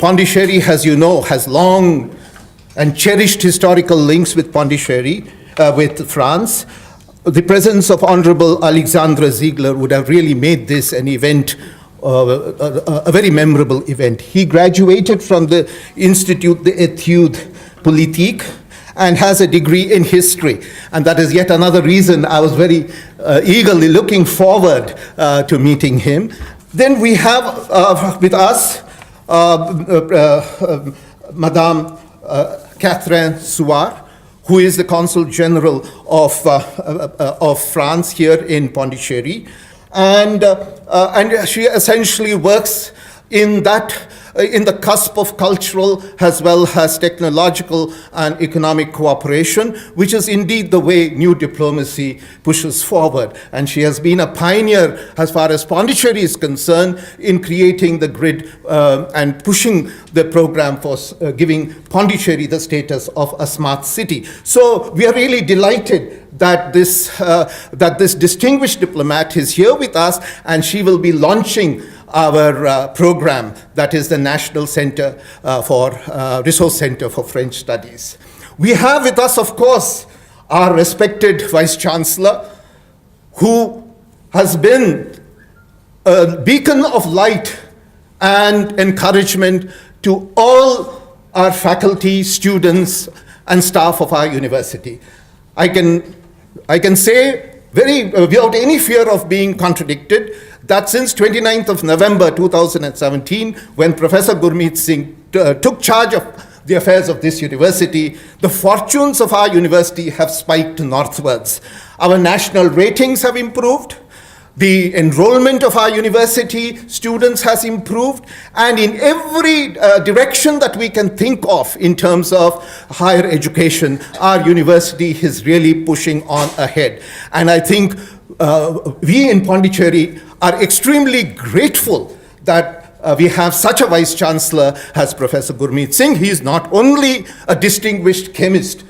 Pondicherry, as you know, has long and cherished historical links with Pondicherry, with France. The presence of Honorable Alexandre Ziegler would have really made this an event, a very memorable event. He graduated from the Institut d'Études Politiques and has a degree in history. And that is yet another reason I was very eagerly looking forward to meeting him. Then we have with us Madame Catherine Suard, who is the Consul General of France here in Pondicherry. And she essentially works in the cusp of cultural as well as technological and economic cooperation, which is indeed the way new diplomacy pushes forward. And she has been a pioneer as far as Pondicherry is concerned in creating the grid and pushing the program for giving Pondicherry the status of a smart city. So we are really delighted that this distinguished diplomat is here with us, and she will be launching our program, that is the National Center Resource Center for French Studies. We have with us, of course, our respected Vice Chancellor, who has been a beacon of light and encouragement to all our faculty, students, and staff of our university. I can say without any fear of being contradicted, that since 29th of November 2017, when Professor Gurmeet Singh took charge of the affairs of this university, the fortunes of our university have spiked northwards. Our national ratings have improved, the enrollment of our university students has improved, and in every direction that we can think of in terms of higher education, our university is really pushing on ahead. And I think we in Pondicherry are extremely grateful that we have such a Vice Chancellor as Professor Gurmeet Singh. He is not only a distinguished chemist,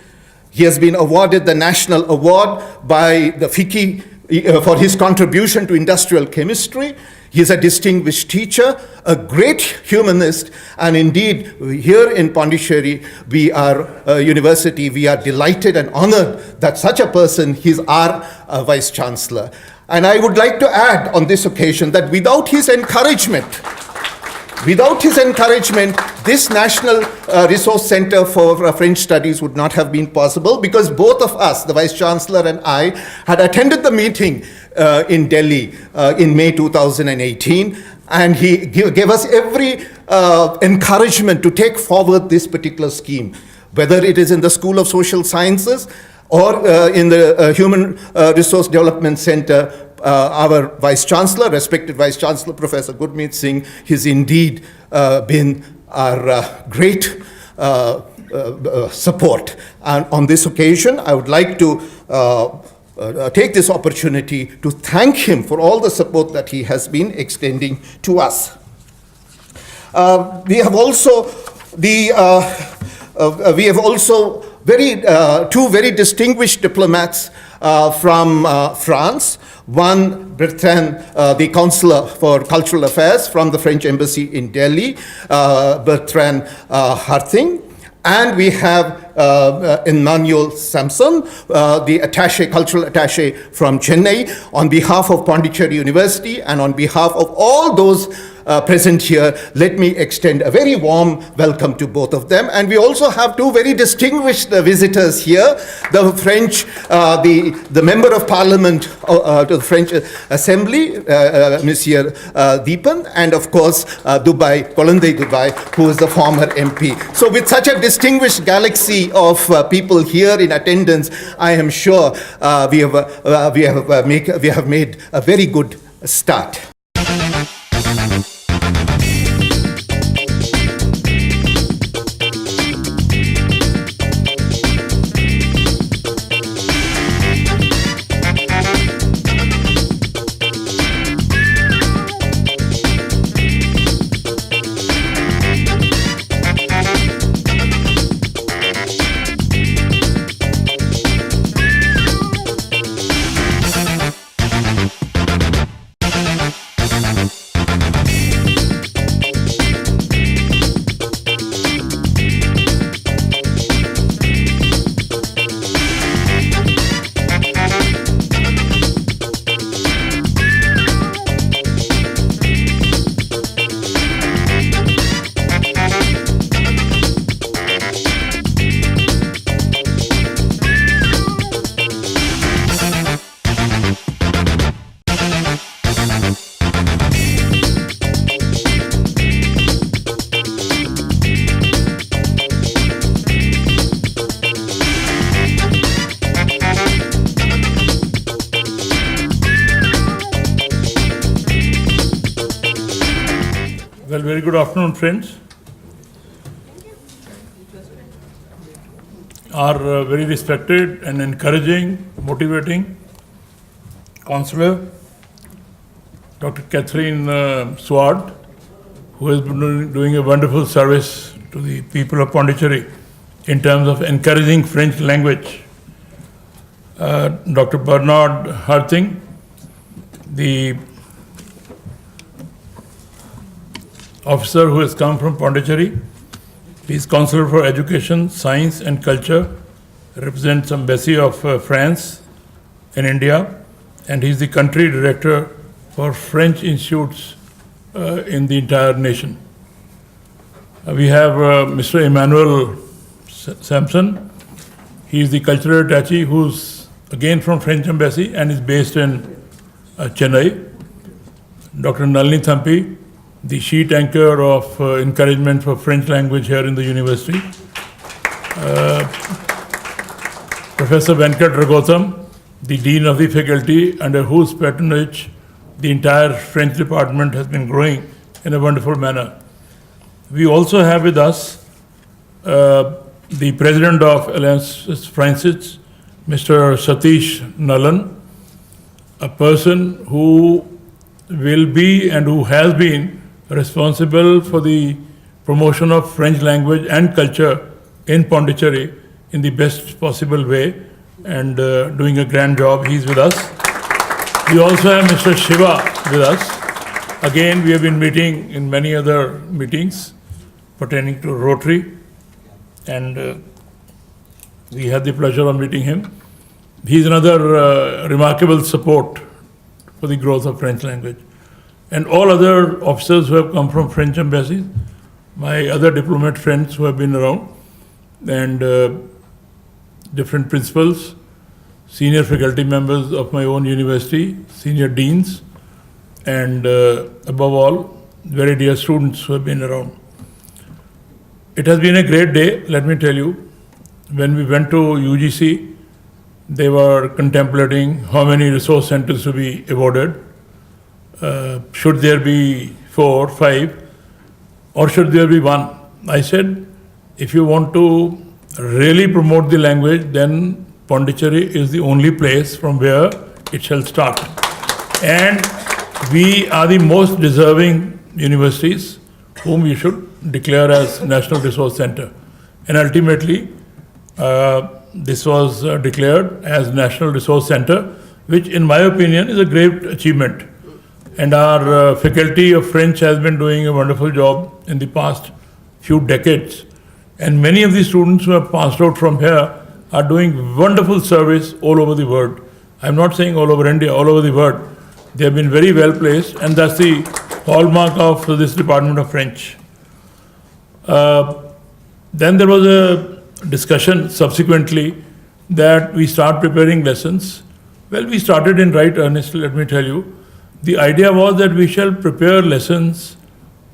he has been awarded the National Award by the FICCI for his contribution to industrial chemistry. He is a distinguished teacher, a great humanist, and indeed, here in Pondicherry, we are a university, we are delighted and honored that such a person is our Vice Chancellor. And I would like to add on this occasion that without his encouragement, this National Resource Center for French Studies would not have been possible, because both of us, the Vice Chancellor and I, had attended the meeting in Delhi in May 2018, and he gave us every encouragement to take forward this particular scheme, whether it is in the School of Social Sciences or in the Human Resource Development Center. Our Vice Chancellor, respected Vice Chancellor, Professor Gurmeet Singh, has indeed been our great support. And on this occasion, I would like to take this opportunity to thank him for all the support that he has been extending to us. We have also two very distinguished diplomats from France. One, Bertrand, the Counselor for Cultural Affairs from the French Embassy in Delhi, Bertrand Harting. And we have Emmanuel Samson, the cultural attaché from Chennai, on behalf of Pondicherry University and on behalf of all those present here. Let me extend a very warm welcome to both of them. And we also have two very distinguished visitors here, the French, the Member of Parliament to the French Assembly, Monsieur Deepan, and of course Kolonde Dubai, who is the former MP. So with such a distinguished galaxy of people here in attendance, I am sure we have made a very good start. very good afternoon, friends. Our very respected and encouraging, motivating counselor, Dr. Catherine Swart, who has been doing a wonderful service to the people of Pondicherry in terms of encouraging French language. Dr. Bernard Harting, the officer who has come from Pondicherry. He is Counselor for Education, Science and Culture, represents Embassy of France in India, and he is the country director for French institutes in the entire nation. We have Mr. Emmanuel Sampson. He is the cultural attaché who's again from French Embassy and is based in Chennai. Dr. Nalini Thampi, the sheet anchor of encouragement for French language here in the university. Professor Venkat Ragotham, the Dean of the Faculty, under whose patronage the entire French department has been growing in a wonderful manner. We also have with us the President of Alliance Francis, Mr. Satish Nalan, a person who will be and who has been responsible for the promotion of French language and culture in Pondicherry in the best possible way and doing a grand job. He's with us. We also have Mr. Shiva with us. Again, we have been meeting in many other meetings pertaining to Rotary, and we had the pleasure of meeting him. He's another remarkable support for the growth of French language. And all other officers who have come from French embassies, my other diplomat friends who have been around, and different principals, senior faculty members of my own university, senior deans, and above all, very dear students who have been around. It has been a great day, let me tell you. When we went to UGC, they were contemplating how many resource centers to be awarded. Should there be 4, 5, or should there be 1? I said, if you want to really promote the language, then Pondicherry is the only place from where it shall start. And we are the most deserving universities whom we should declare as National Resource Center. And ultimately, this was declared as National Resource Center, which in my opinion is a great achievement. And our faculty of French has been doing a wonderful job in the past few decades. And many of the students who have passed out from here are doing wonderful service all over the world. I'm not saying all over India, all over the world. They have been very well placed, and that's the hallmark of this Department of French. Then there was a discussion subsequently that we start preparing lessons. Well, we started in right earnest, let me tell you. The idea was that we shall prepare lessons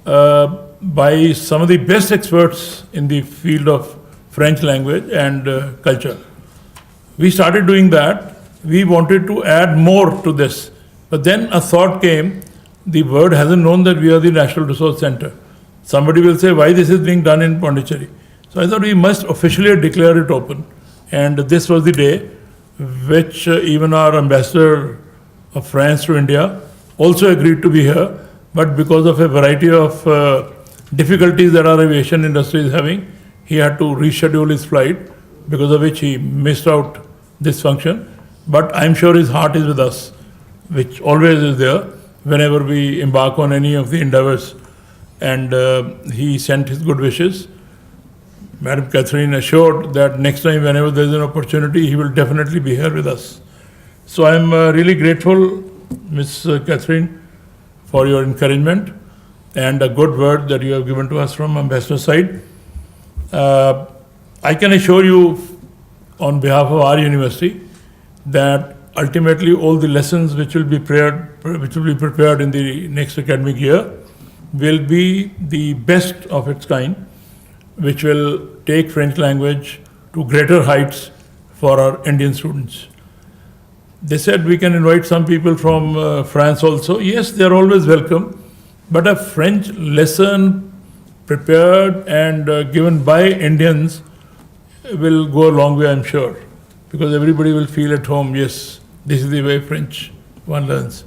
by some of the best experts in the field of French language and culture. We started doing that. We wanted to add more to this. But then a thought came, the world hasn't known that we are the National Resource Center. Somebody will say, why this is being done in Pondicherry? So I thought we must officially declare it open. And this was the day which even our ambassador of France to India also agreed to be here, but because of a variety of difficulties that our aviation industry is having, he had to reschedule his flight, because of which he missed out this function. But I'm sure his heart is with us, which always is there whenever we embark on any of the endeavors. And he sent his good wishes. Madam Catherine assured that next time whenever there's an opportunity, he will definitely be here with us. So I'm really grateful, Ms. Catherine, for your encouragement and a good word that you have given to us from Ambassador's side. I can assure you on behalf of our university that ultimately all the lessons which will be prepared in the next academic year will be the best of its kind, which will take French language to greater heights for our Indian students. They said we can invite some people from France also. Yes, they're always welcome, But a French lesson prepared and given by Indians will go a long way, I'm sure, because everybody will feel at home, yes, this is the way French one learns.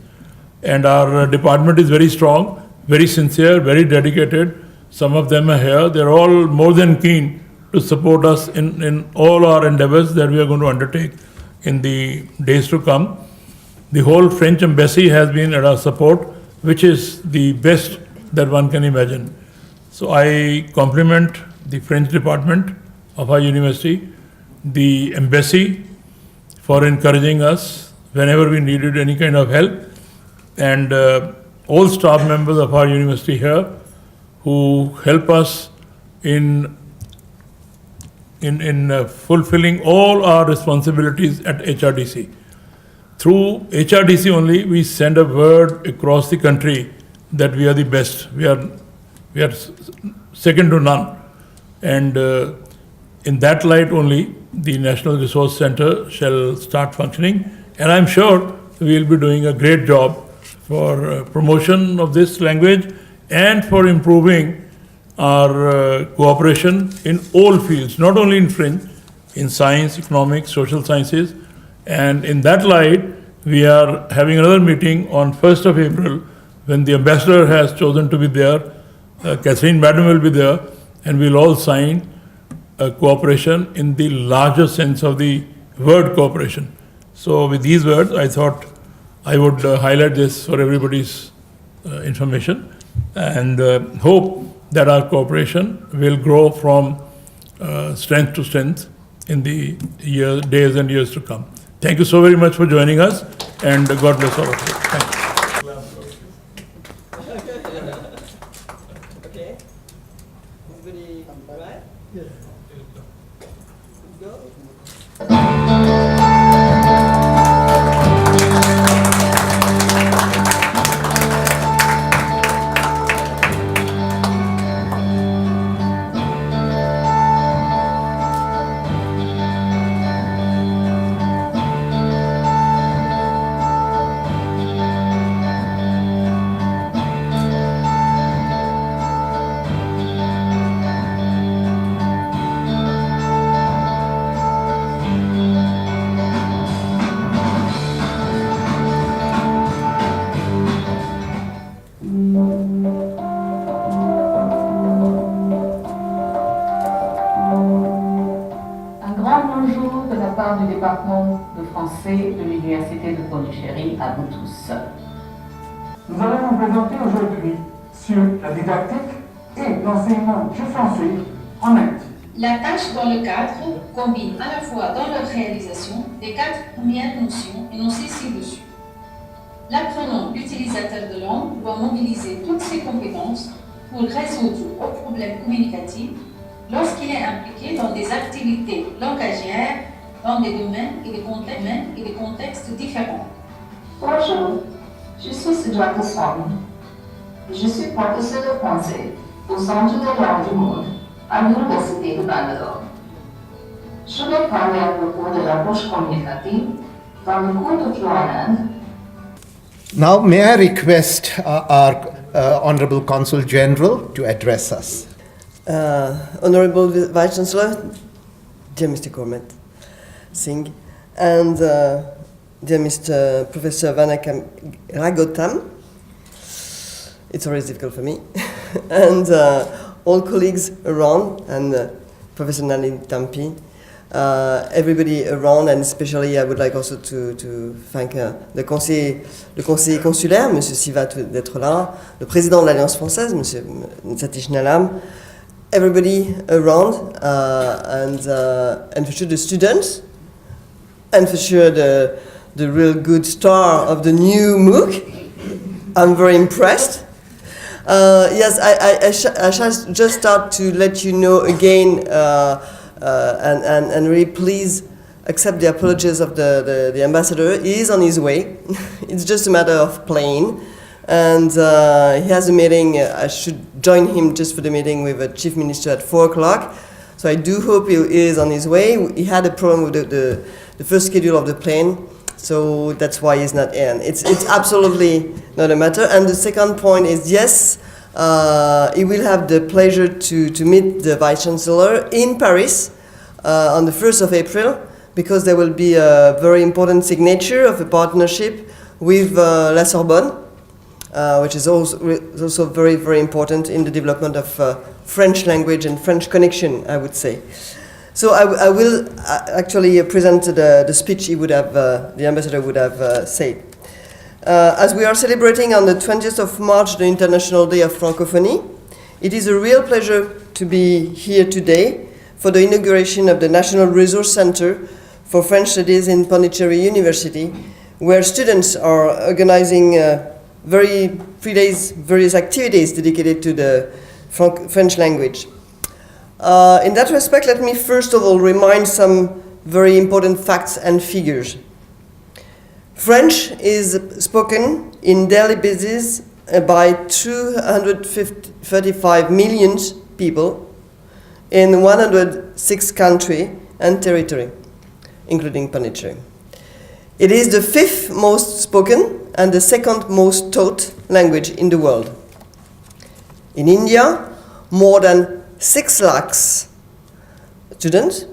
And our department is very strong, very sincere, very dedicated. Some of them are here. They're all more than keen to support us in all our endeavors that we are going to undertake in the days to come. The whole French embassy has been at our support, which is the best that one can imagine. So I compliment the French department of our university, the embassy for encouraging us whenever we needed any kind of help, and all staff members of our university here who help us in fulfilling all our responsibilities at HRDC. Through HRDC only, we send a word across the country that we are the best. We are second to none. And in that light only, the National Resource Center shall start functioning. And I'm sure we will be doing a great job for promotion of this language and for improving our cooperation in all fields, not only in French, in science, economics, social sciences. And in that light, we are having another meeting on 1st of April when the ambassador has chosen to be there. Catherine Madam will be there, and we'll all sign a cooperation in the larger sense of the word cooperation. So with these words, I thought I would highlight this for everybody's information, and hope that our cooperation will grow from strength to strength in the days and years to come. Thank you so very much for joining us, and God bless all of you. Thank you. Okay. Everybody right? Yeah. Go. Bonjour de la part du département de français de l'Université de Pondichéry à vous tous. Nous allons vous présenter aujourd'hui sur la didactique et l'enseignement du français en Inde. La tâche dans le cadre combine à la fois dans leur réalisation les 4 premières notions énoncées ci-dessus. L'apprenant utilisateur de langue doit mobiliser toutes ses compétences pour résoudre aux problèmes communicatifs lorsqu'il est impliqué dans des activités langagières dans des domaines et des contextes différents. Bonjour, je suis Sujata Swami. Je suis professeur de français au Centre des langues du monde à l'Université de Bangalore. Je vais parler à propos de l'approche communicative dans le cours de Flow en Inde. Now, may I request our Honorable Consul General to address us? Honorable Vice Chancellor, dear Mr. Cormet Singh, and dear Mr. Professor Vanakam Ragotam, it's always difficult for me, and all colleagues around, and Professor Nalin Tampi, everybody around, and especially I would like also to thank le conseiller consulaire, M. Siva, d'être là, le président de l'Alliance française, M. Satish Nalam, everybody around, and for sure the students, and for sure the real good star of the new MOOC. I'm very impressed. Yes, I shall just start to let you know again, and really please accept the apologies of the ambassador. He is on his way. It's just a matter of plane. And he has a meeting. I should join him just for the meeting with the chief minister at 4 o'clock. So I do hope he is on his way. He had a problem with the first schedule of the plane. So that's why it's not N. It's absolutely not a matter. And the second point is, yes, he will have the pleasure to meet the Vice Chancellor in Paris on the 1st of April, because there will be a very important signature of a partnership with La Sorbonne, which is also very, very important in the development of French language and French connection, I would say. So I will actually present the speech he would have, the ambassador would have said. As we are celebrating on the 20th of March the International Day of Francophonie, it is a real pleasure to be here today for the inauguration of the National Resource Center for French Studies in Pondicherry University, where students are organizing 3 days, various activities dedicated to the French language. In that respect, let me first of all remind some very important facts and figures. French is spoken in daily basis by 235 million people in 106 countries and territory, including Pondicherry. It is the 5th most spoken and the 2nd most taught language in the world. In India, more than 6 lakhs students.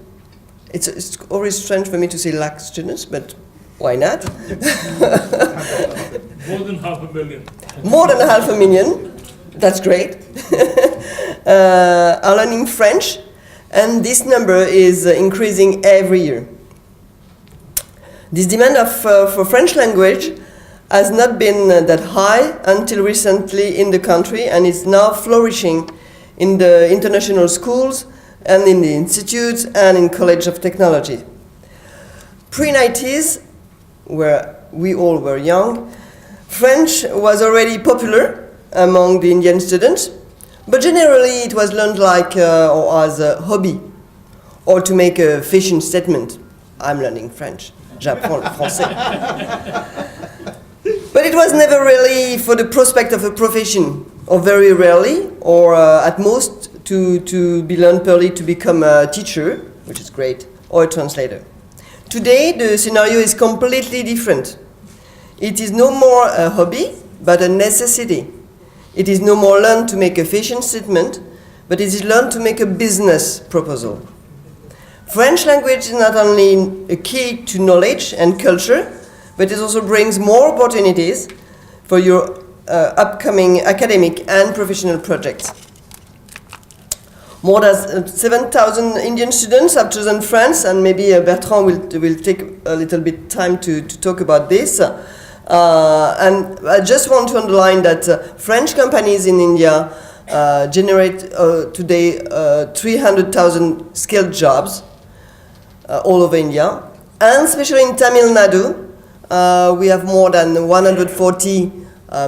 It's always strange for me to say lakh students, but why not? More than 500,000. More than 500,000. That's great. Are learning French, and this number is increasing every year. This demand for French language has not been that high until recently in the country, and is now flourishing in the international schools and in the institutes and in College of Technology. Pre-90s, where we all were young, French was already popular among the Indian students, but generally it was learned like or as a hobby, or to make a fashion statement. I'm learning French. J'apprends le français. But it was never really for the prospect of a profession, or very rarely, or at most to be learned purely to become a teacher, which is great, or a translator. Today, the scenario is completely different. It is no more a hobby, but a necessity. It is no more learned to make a fashion statement, but it is learned to make a business proposal. French language is not only a key to knowledge and culture, but it also brings more opportunities for your upcoming academic and professional projects. More than 7,000 Indian students have chosen France, and maybe Bertrand will take a little bit time to talk about this. And I just want to underline that French companies in India generate today 300,000 skilled jobs all over India, and especially in Tamil Nadu, we have more than 140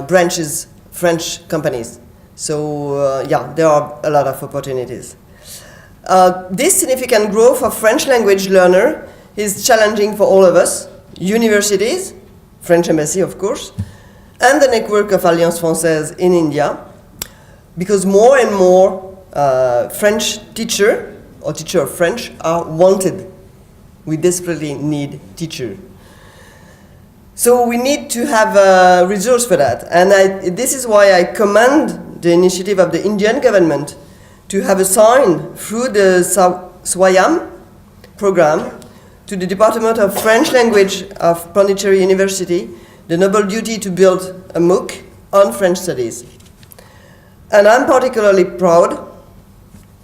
branches, French companies. So yeah, there are a lot of opportunities. This significant growth of French language learner is challenging for all of us, universities, French embassy of course, and the network of Alliance Française in India, because more and more French teacher or teacher of French are wanted. We desperately need teachers. So we need to have a resource for that. And this is why I commend the initiative of the Indian government to have assigned through the SWAYAM program to the Department of French Language of Pondicherry University the noble duty to build a MOOC on French studies. And I'm particularly proud,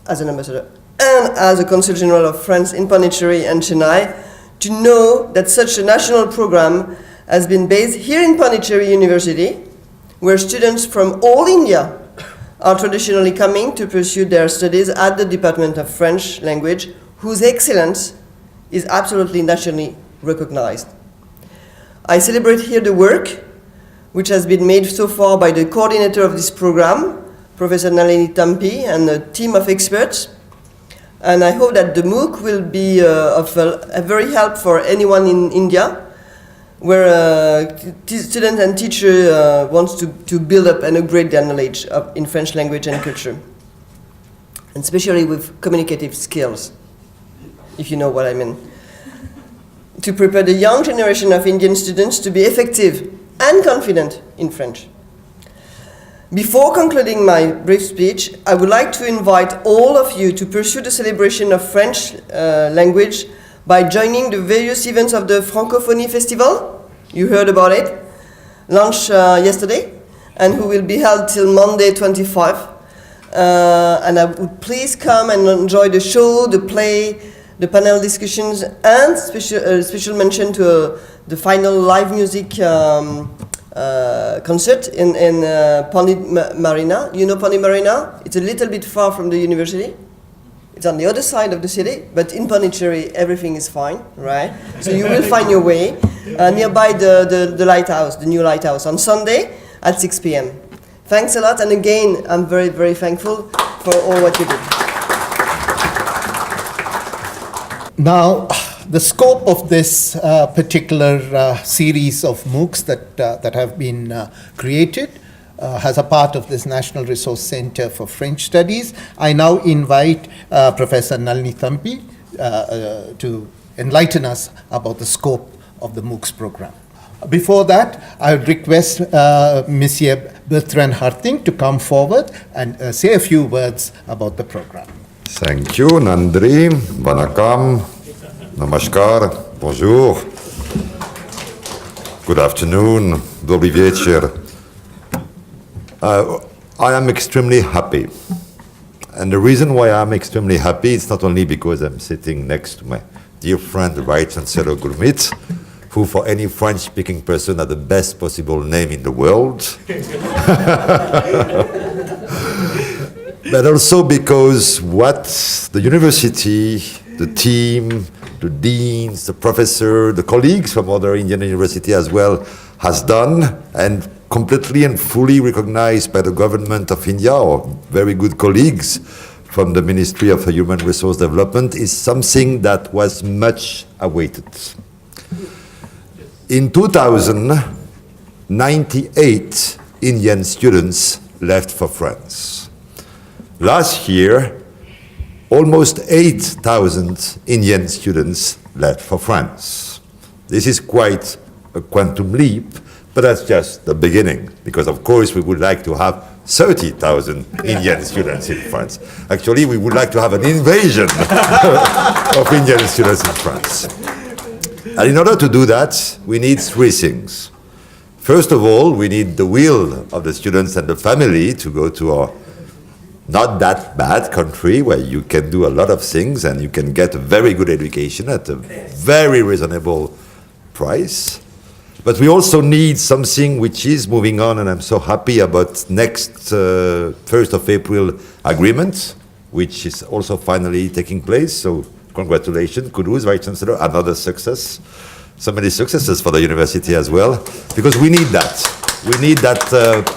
as an ambassador and as a Consul General of France in Pondicherry and Chennai, to know that such a national program has been based here in Pondicherry University, where students from all India are traditionally coming to pursue their studies at the Department of French Language, whose excellence is absolutely nationally recognized. I celebrate here the work which has been made so far by the coordinator of this program, Professor Nalini Tampi, and a team of experts. And I hope that the MOOC will be of a very help for anyone in India, where students and teacher wants to build up and upgrade their knowledge in French language and culture, and especially with communicative skills, if you know what I mean. to prepare the young generation of Indian students to be effective and confident in French. Before concluding my brief speech, I would like to invite all of you to pursue the celebration of French language by joining the various events of the Francophonie Festival. You heard about it, launched yesterday, and who will be held till Monday 25. And I would please come and enjoy the show, the play, the panel discussions, and special mention to the final live music concert in Pony Marina. You know Pony Marina? It's a little bit far from the university. It's on the other side of the city, but in Pondicherry everything is fine, right? So you will find your way nearby the lighthouse, the new lighthouse, on Sunday at 6 p.m. Thanks a lot, and again, I'm very, very thankful for all what you did. Now, the scope of this particular series of MOOCs that have been created as a part of this National Resource Center for French Studies, I now invite Professor Nalini Thampi to enlighten us about the scope of the MOOCs program. Before that, I would request Monsieur Bertrand Harting to come forward and say a few words about the program. Thank you, Nandri. Vanakam. Namaskar. Bonjour. Good afternoon. Dobry wieczór. I am extremely happy. And the reason why I'm extremely happy is not only because I'm sitting next to my dear friend, the Vice Chancellor Gurmit, who for any French-speaking person had the best possible name in the world. But also because what the university, the team, the deans, the professor, the colleagues from other Indian universities as well has done, and completely and fully recognized by the government of India, or very good colleagues from the Ministry of Human Resource Development, is something that was much awaited. In 2000, 98 Indian students left for France. Last year, almost 8,000 Indian students left for France. This is quite a quantum leap, but that's just the beginning, because of course we would like to have 30,000 Indian students in France. Actually, we would like to have an invasion of Indian students in France. And in order to do that, we need three things. First of all, we need the will of the students and the family to go to a not that bad country where you can do a lot of things and you can get a very good education at a very reasonable price. But we also need something which is moving on, and I'm so happy about next 1st of April agreement, which is also finally taking place. So congratulations, kudos, Vice Chancellor, another success. So many successes for the university as well, because we need that. We need that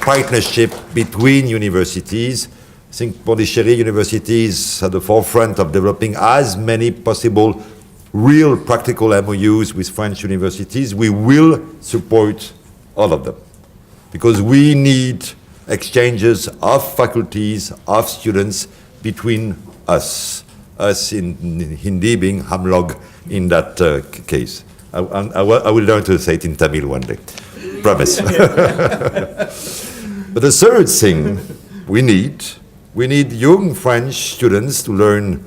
partnership between universities. I think Pondicherry University is at the forefront of developing as many possible real practical MOUs with French universities. We will support all of them, because we need exchanges of faculties, of students between us in Hindi being Hamlog in that case. I will learn to say it in Tamil one day, promise. But the third thing we need young French students to learn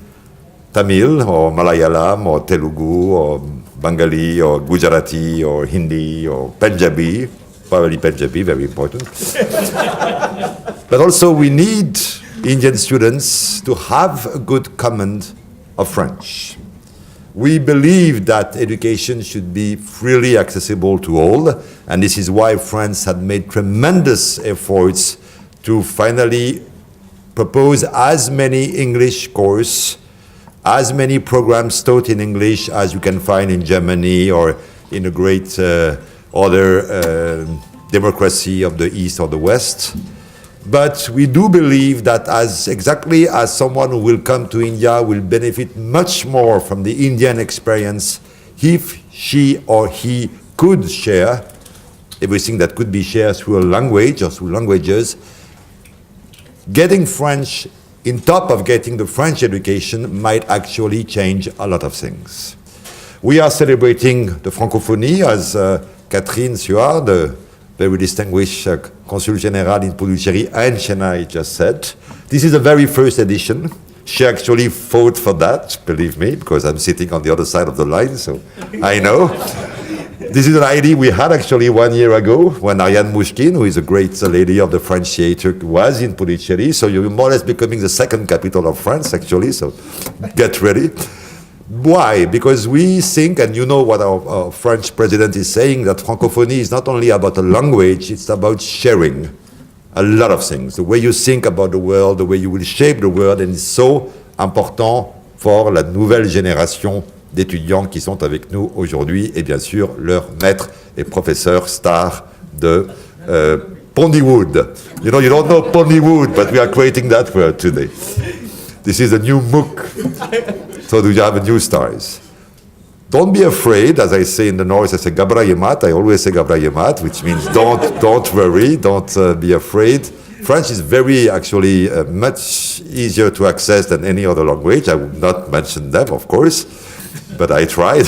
Tamil or Malayalam or Telugu or Bengali or Gujarati or Hindi or Punjabi, probably Punjabi, very important. But also we need Indian students to have a good command of French. We believe that education should be freely accessible to all, and this is why France had made tremendous efforts to finally propose as many English courses, as many programs taught in English as you can find in Germany or in a great other democracy of the East or the West. But we do believe that exactly as someone who will come to India will benefit much more from the Indian experience if she or he could share everything that could be shared through a language or through languages, getting French in top of getting the French education might actually change a lot of things. We are celebrating the Francophonie, as Catherine Suard, the very distinguished Consul General in Pondicherry and Chennai just said. This is the very first edition. She actually fought for that, believe me, because I'm sitting on the other side of the line, so I know. This is an idea we had actually 1 year ago when Ariane Mouchkine, who is a great lady of the French theatre, was in Pondicherry. So you're more or less becoming the second capital of France, actually, so get ready. Why? Because we think, and you know what our French president is saying, that Francophonie is not only about a language, it's about sharing a lot of things. The way you think about the world, the way you will shape the world, and it's so important for la nouvelle génération d'étudiants qui sont avec nous aujourd'hui, et bien sûr leur maître et professeur star de Pondywood. You know, you don't know Pondywood, but we are creating that word today. This is a new MOOC. So do you have a new stars? Don't be afraid, as I say in the North, I say Gabra Yemat, I always say Gabra Yemat, which means don't worry, don't be afraid. French is very, actually, much easier to access than any other language. I would not mention them, of course, but I tried.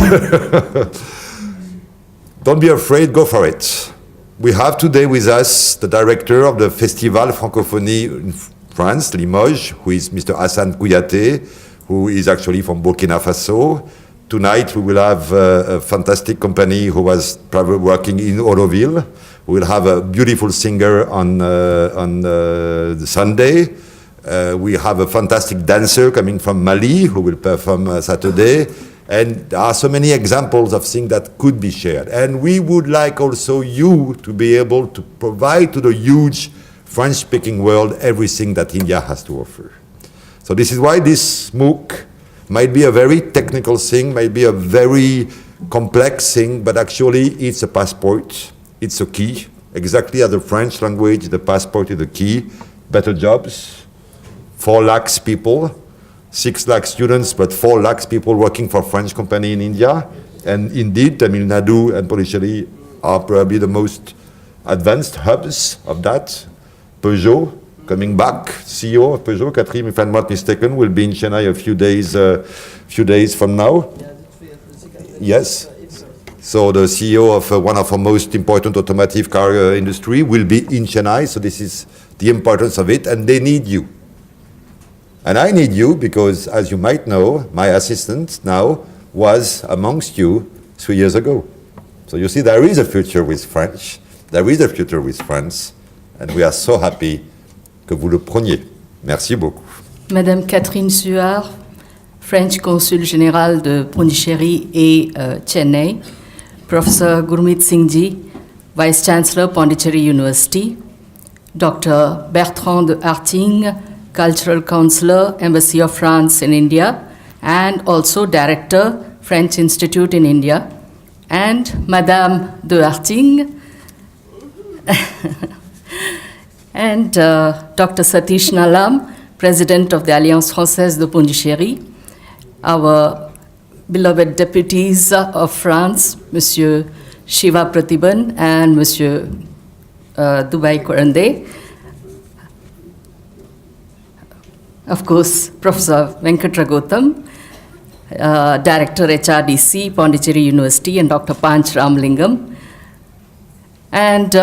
Don't be afraid, go for it. We have today with us the director of the Festival Francophonie in France, Limoges, who is Mr. Hassan Kouyaté, who is actually from Burkina Faso. Tonight we will have a fantastic company who was probably working in Oroville. We will have a beautiful singer on the Sunday. We have a fantastic dancer coming from Mali who will perform Saturday. And there are so many examples of things that could be shared. And we would like also you to be able to provide to the huge French-speaking world everything that India has to offer. So this is why this MOOC might be a very technical thing, might be a very complex thing, but actually it's a passport, it's a key. Exactly as the French language, the passport is the key. Better jobs, 4 lakhs people, 6 lakh students, but 4 lakhs people working for French company in India. And indeed, Tamil Nadu and Pondicherry are probably the most advanced hubs of that. Peugeot, coming back, CEO of Peugeot, Catherine, if I'm not mistaken, will be in Chennai a few days from now. Yes. So the CEO of one of our most important automotive car industry will be in Chennai. So this is the importance of it, and they need you. And I need you because, as you might know, my assistant now was amongst you 3 years ago. So you see, there is a future with French. There is a future with France. And we are so happy que vous le preniez. Merci beaucoup. Madame Catherine Suard, French Consul Général de Pondichéry et Chennai. Professor Gurmeet Singh Ji, Vice Chancellor, Pondicherry University. Dr. Bertrand de Harting, Cultural Counselor, Embassy of France in India, and also Director, French Institute in India. And Madame de Harting, and Dr. Satish Nalam, President of the Alliance Française de Pondichéry, our beloved deputies of France, Monsieur Shiva Pratibhan and Monsieur Dubai Korande, of course, Professor Venkat Ragotham, Director HRDC, Pondicherry University, and Dr. Panch Ramlingam, and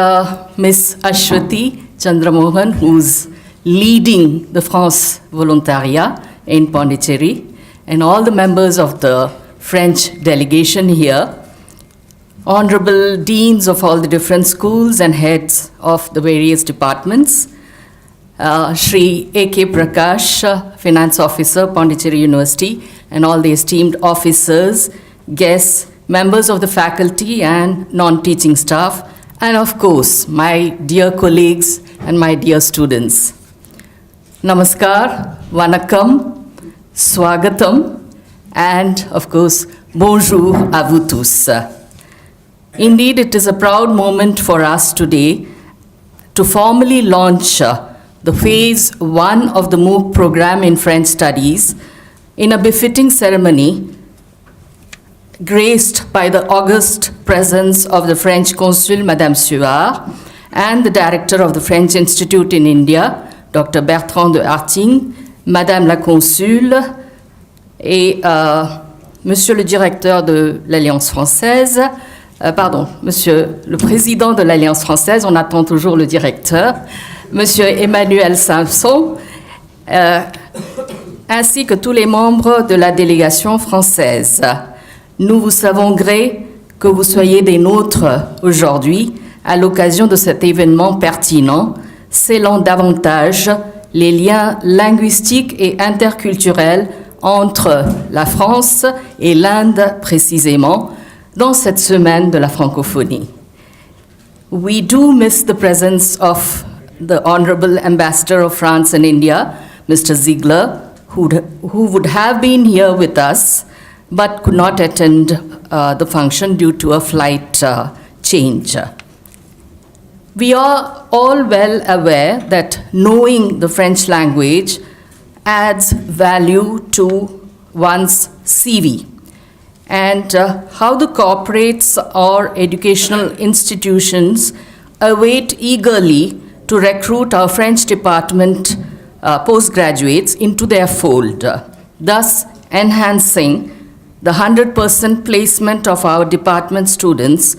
Ms. Ashwati Chandramohan, who's leading the France Volontariat in Pondicherry, and all the members of the French delegation here, honorable deans of all the different schools and heads of the various departments, Shri A.K. Prakash, Finance Officer, Pondicherry University, and all the esteemed officers, guests, members of the faculty and non-teaching staff, and of course, my dear colleagues and my dear students. Namaskar, Vanakkam, Swagatam, and of course, bonjour à vous tous. Indeed, it is a proud moment for us today to formally launch the phase 1 of the MOOC program in French studies in a befitting ceremony graced by the august presence of the French Consul, Madame Suard, and the Director of the French Institute in India, Dr. Bertrand de Harting, Madame la Consul, et Monsieur le directeur de l'Alliance française, Monsieur le président de l'Alliance française, on attend toujours le directeur, Monsieur Emmanuel Samson, ainsi que tous les membres de la délégation française. Nous vous savons gré que vous soyez des nôtres aujourd'hui à l'occasion de cet événement pertinent, scellant davantage les liens linguistiques et interculturels entre la France et l'Inde précisément dans cette semaine de la francophonie. We do miss the presence of the Honorable Ambassador of France and India, Mr. Ziegler, who would have been here with us but could not attend the function due to a flight change. We are all well aware that knowing the French language adds value to one's CV, and how the corporates or educational institutions await eagerly to recruit our French department postgraduates into their fold, thus enhancing the 100% placement of our department students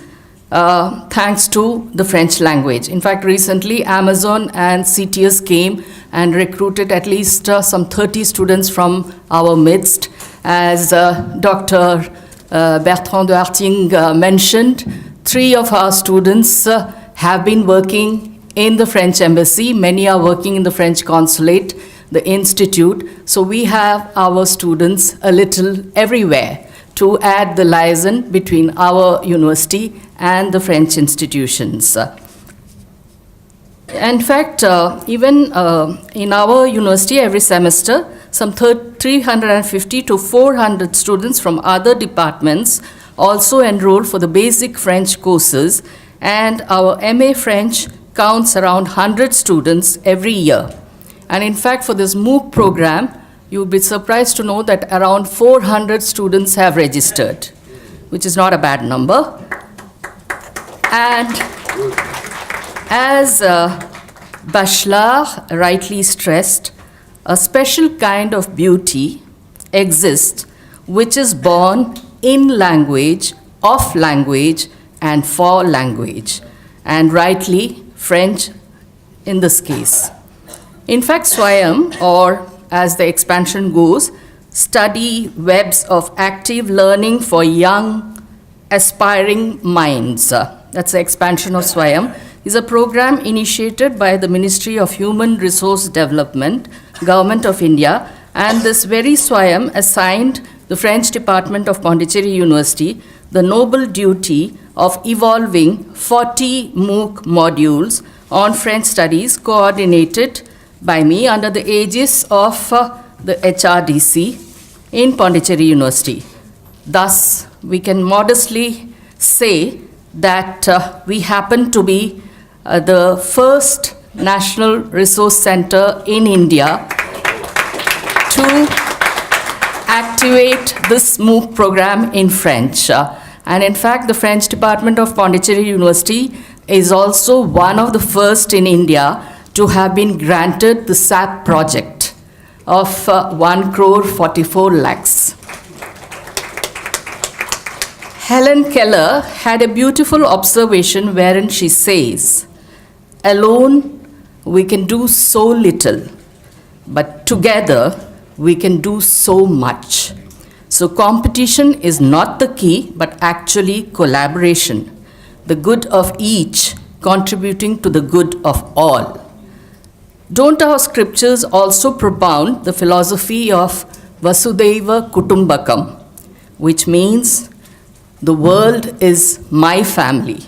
thanks to the French language. In fact, recently Amazon and CTS came and recruited at least some 30 students from our midst. As Dr. Bertrand de Harting mentioned, 3 of our students have been working in the French embassy. Many are working in the French consulate, the institute. So we have our students a little everywhere to add the liaison between our university and the French institutions. In fact, even in our university every semester, some 350 to 400 students from other departments also enroll for the basic French courses, and our MA French counts around 100 students every year. And in fact, for this MOOC program, you'll be surprised to know that around 400 students have registered, which is not a bad number. And as Bachelard rightly stressed, a special kind of beauty exists which is born in language, of language, and for language, and rightly French in this case. In fact, Swayam, or as the expansion goes, study webs of active learning for young, aspiring minds. That's the expansion of Swayam. Is a program initiated by the Ministry of Human Resource Development, Government of India, and this very Swayam assigned the French Department of Pondicherry University the noble duty of evolving 40 MOOC modules on French studies coordinated by me under the aegis of the HRDC in Pondicherry University. Thus, we can modestly say that we happen to be the first National Resource Center in India to activate this MOOC program in French. And in fact, the French Department of Pondicherry University is also one of the first in India to have been granted the SAP project of 1,44 lakhs. Helen Keller had a beautiful observation wherein she says, "Alone we can do so little, but together we can do so much." So competition is not the key, but actually collaboration, the good of each contributing to the good of all. Don't our scriptures also propound the philosophy of Vasudhaiva Kutumbakam, which means the world is my family?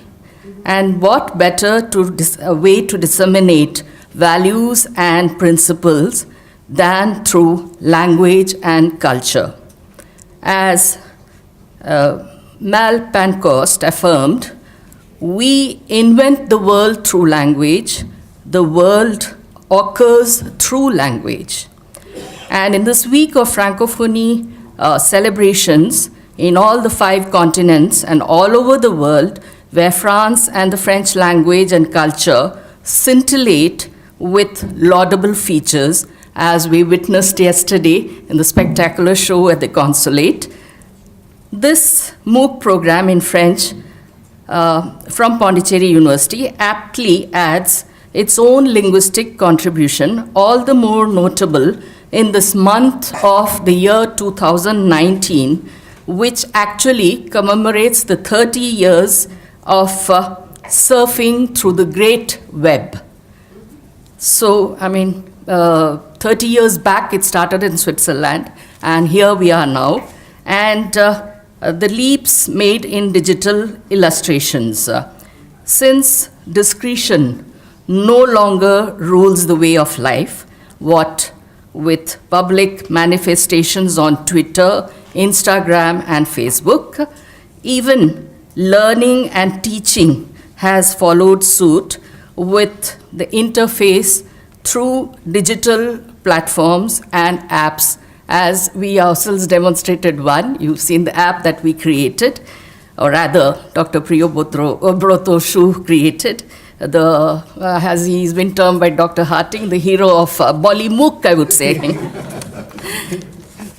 And what better way to disseminate values and principles than through language and culture? As Mal Pankhurst affirmed, we invent the world through language, the world occurs through language. And in this week of Francophonie celebrations in all the 5 continents and all over the world, where France and the French language and culture scintillate with laudable features, as we witnessed yesterday in the spectacular show at the consulate, This MOOC program in French from Pondicherry University aptly adds its own linguistic contribution, all the more notable in this month of the year 2019, which actually commemorates the 30 years of surfing through the great web. So, 30 years back it started in Switzerland, and here we are now. And the leaps made in digital illustrations. Since discretion no longer rules the way of life, what with public manifestations on Twitter, Instagram, and Facebook, even learning and teaching has followed suit with the interface through digital platforms and apps, as we ourselves demonstrated one. You've seen the app that we created, or rather, Dr. Brotoshu created, as he's been termed by Dr. Harting, the hero of Bollymook, I would say.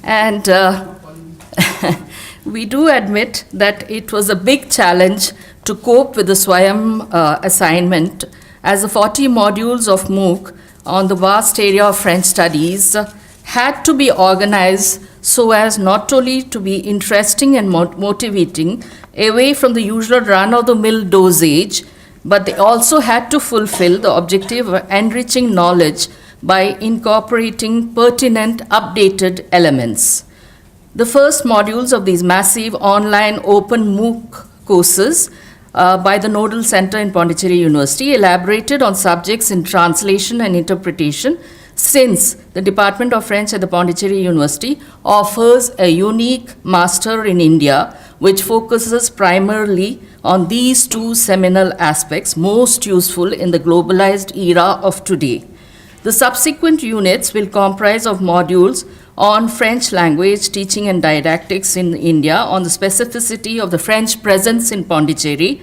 And we do admit that it was a big challenge to cope with the Swayam assignment, as the 40 modules of MOOC on the vast area of French studies had to be organized so as not only to be interesting and motivating away from the usual run-of-the-mill dosage, but they also had to fulfill the objective of enriching knowledge by incorporating pertinent, updated elements. The first modules of these massive online open MOOC courses by the Nodal Center in Pondicherry University elaborated on subjects in translation and interpretation, since the Department of French at the Pondicherry University offers a unique master in India which focuses primarily on these two seminal aspects most useful in the globalized era of today. The subsequent units will comprise of modules on French language teaching and didactics in India, on the specificity of the French presence in Pondicherry,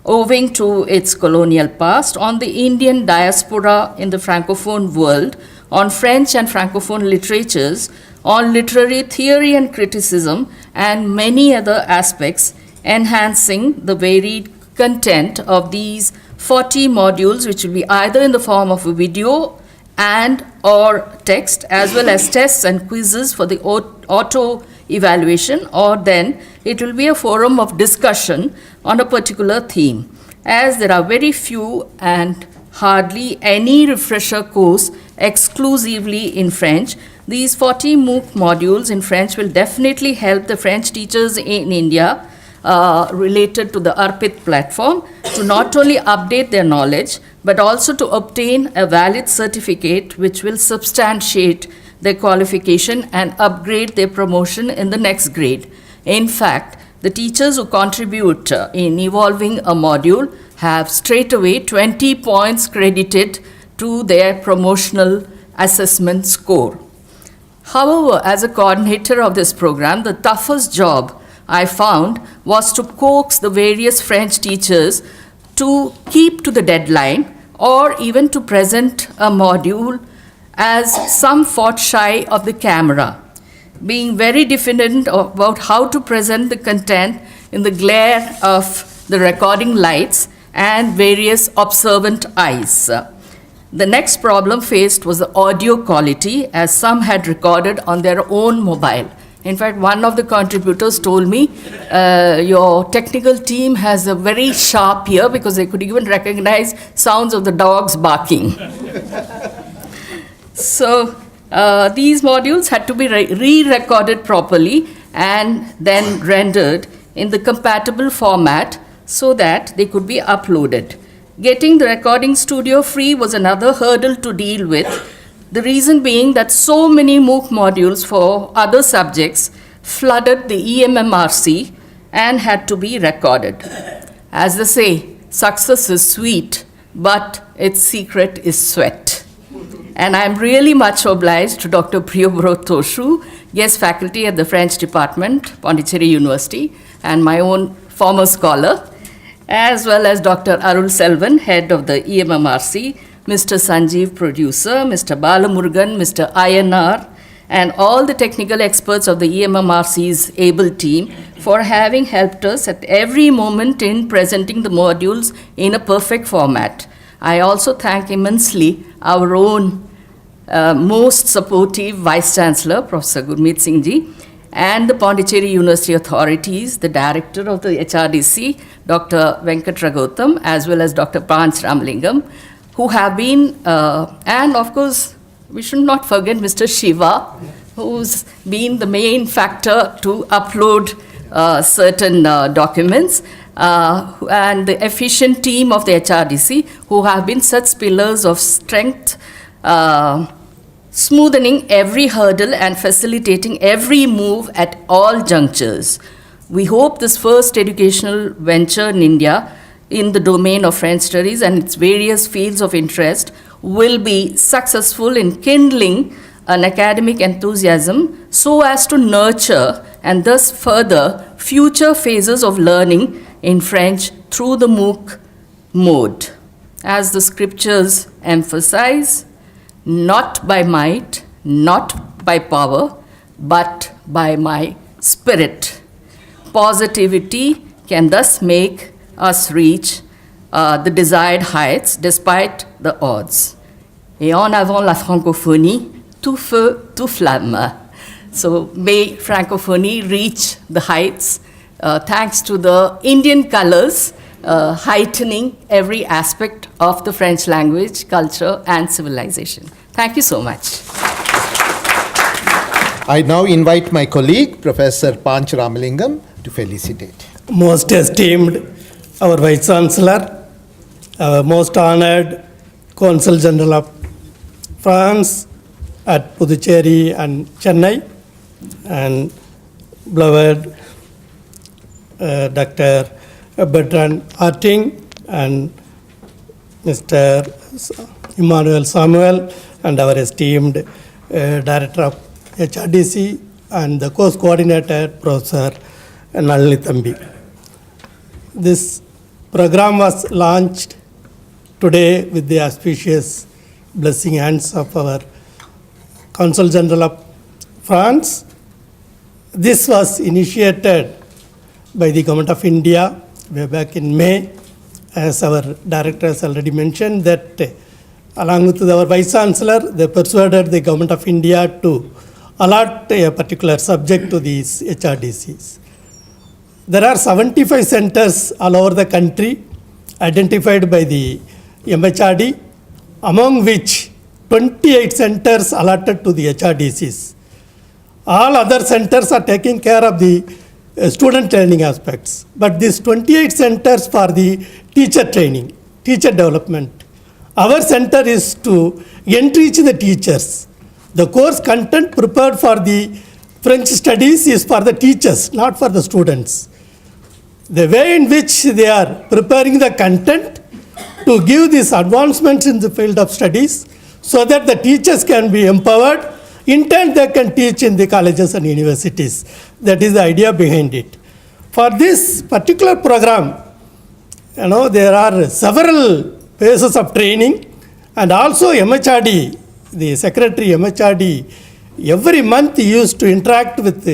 owing to its colonial past, on the Indian diaspora in the Francophone world, on French and Francophone literatures, on literary theory and criticism, and many other aspects, enhancing the varied content of these 40 modules, which will be either in the form of a video and or text, as well as tests and quizzes for the auto evaluation, or then it will be a forum of discussion on a particular theme. As there are very few and hardly any refresher course exclusively in French, these 40 MOOC modules in French will definitely help the French teachers in India related to the Arpit platform to not only update their knowledge, but also to obtain a valid certificate which will substantiate their qualification and upgrade their promotion in the next grade. In fact, the teachers who contribute in evolving a module have straight away 20 points credited to their promotional assessment score. However, as a coordinator of this program, the toughest job I found was to coax the various French teachers to keep to the deadline, or even to present a module, as some fought shy of the camera, being very diffident about how to present the content in the glare of the recording lights and various observant eyes. The next problem faced was the audio quality, as some had recorded on their own mobile. In fact, one of the contributors told me, your technical team has a very sharp ear, because they could even recognize sounds of the dogs barking. So these modules had to be re-recorded properly and then rendered in the compatible format so that they could be uploaded. Getting the recording studio free was another hurdle to deal with. The reason being that so many MOOC modules for other subjects flooded the EMMRC and had to be recorded. As they say, success is sweet, but its secret is sweat. And I'm really much obliged to Dr. Brotoshu, guest faculty at the French Department, Pondicherry University, and my own former scholar, as well as Dr. Arul Selvan, head of the EMMRC, Mr. Sanjeev, producer, Mr. Balamurugan, Mr. INR, and all the technical experts of the EMMRC's ABLE team for having helped us at every moment in presenting the modules in a perfect format. I also thank immensely our own most supportive Vice Chancellor, Professor Gurmeet Singh Ji, and the Pondicherry University authorities, the Director of the HRDC, Dr. Venkat Ragotham, as well as Dr. Panch Ramalingam, who have been, and of course, we should not forget Mr. Shiva, who's been the main factor to upload certain documents, and the efficient team of the HRDC, who have been such pillars of strength, smoothing every hurdle and facilitating every move at all junctures. We hope this first educational venture in India in the domain of French studies and its various fields of interest will be successful in kindling an academic enthusiasm so as to nurture and thus further future phases of learning in French through the MOOC mode. As the scriptures emphasize, not by might, not by power, but by my spirit. Positivity can thus make us reach the desired heights despite the odds. Et en avant la francophonie, tout feu, tout flamme. So may francophonie reach the heights thanks to the Indian colors heightening every aspect of the French language, culture, and civilization. Thank you so much. I now invite my colleague, Professor Panch Ramalingam, to felicitate. Most esteemed, our Vice Chancellor, our most honored Consul General of France at Puducherry and Chennai, and beloved Dr. Bertrand Arting and Mr. Emmanuel Samuel, and our esteemed Director of HRDC and the course coordinator, Professor Nalini Thambi. This program was launched today with the auspicious blessing hands of our Consul General of France. This was initiated by the Government of India way back in May, as our director has already mentioned, that along with our Vice Chancellor, they persuaded the Government of India to allot a particular subject to these HRDCs. There are 75 centers all over the country identified by the MHRD, among which 28 centers allotted to the HRDCs. All other centers are taking care of the student training aspects, but these 28 centers for the teacher training, teacher development. Our center is to enrich the teachers. The course content prepared for the French studies is for the teachers, not for the students. The way in which they are preparing the content to give these advancements in the field of studies so that the teachers can be empowered, in turn they can teach in the colleges and universities. That is the idea behind it. For this particular program, there are several phases of training, and also MHRD, the Secretary MHRD, every month he used to interact with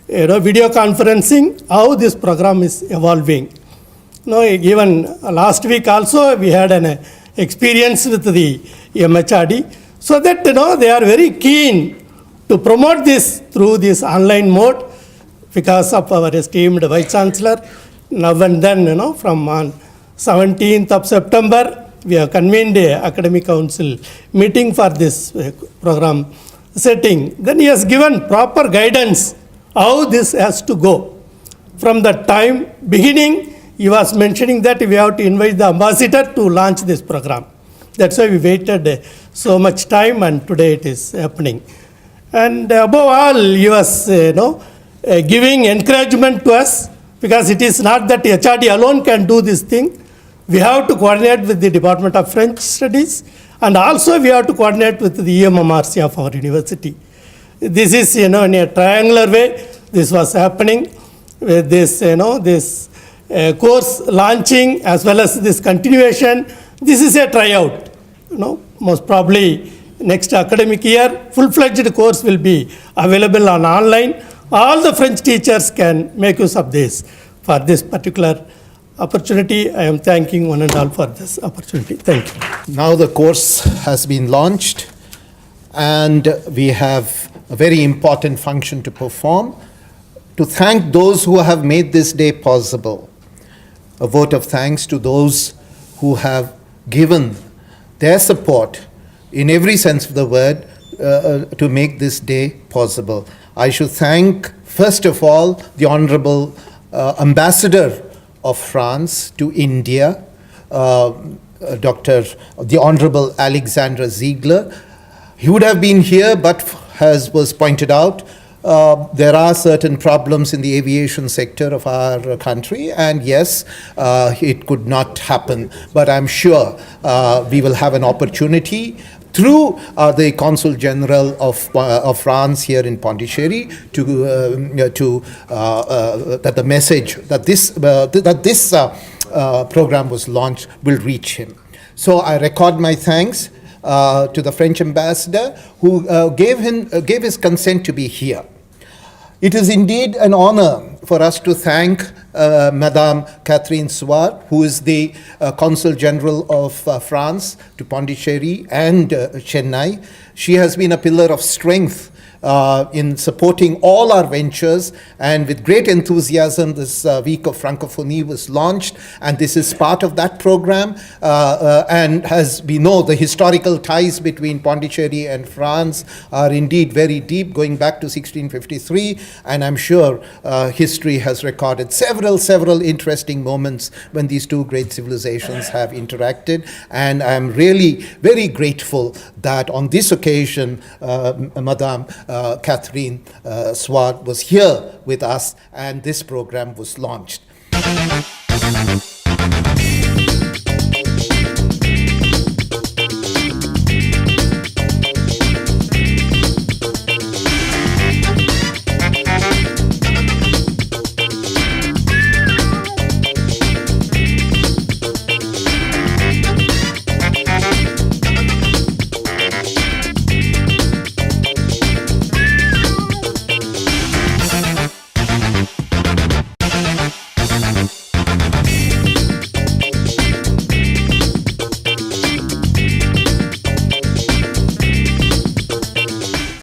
video conferencing, how this program is evolving. Even last week also we had an experience with the MHRD, so that they are very keen to promote this through this online mode because of our esteemed Vice Chancellor. Now and then, from on 17th of September, we have convened an academic council meeting for this program setting. Then he has given proper guidance how this has to go. From the time beginning, he was mentioning that we have to invite the ambassador to launch this program. That's why we waited so much time, and today it is happening. And above all, he was giving encouragement to us, because it is not that HRD alone can do this thing. We have to coordinate with the Department of French Studies, and also we have to coordinate with the EMMRC of our university. This is, in a triangular way, this was happening with this, this course launching as well as this continuation. This is a tryout. Most probably next academic year, full-fledged course will be available on online. All the French teachers can make use of this. For this particular opportunity, I am thanking one and all for this opportunity. Thank you. Now the course has been launched and we have a very important function to perform, to thank those who have made this day possible. A vote of thanks to those who have given their support in every sense of the word to make this day possible. I should thank, first of all, the Honorable Ambassador of France to India, the Honorable Alexandra Ziegler. He would have been here, but as was pointed out, there are certain problems in the aviation sector of our country, and yes, it could not happen. But I'm sure we will have an opportunity through the Consul General of France here in Pondicherry that the message that this program was launched will reach him. So I record my thanks to the French ambassador who gave his consent to be here. It is indeed an honor for us to thank Madame Catherine Suard, who is the Consul General of France to Pondicherry and Chennai. She has been a pillar of strength in supporting all our ventures, and with great enthusiasm this week of Francophonie was launched, and this is part of that program. And as we know, the historical ties between Pondicherry and France are indeed very deep, going back to 1653, and I'm sure history has recorded several interesting moments when these two great civilizations have interacted, and I'm really very grateful that on this occasion Madame Catherine Suard was here with us and this program was launched.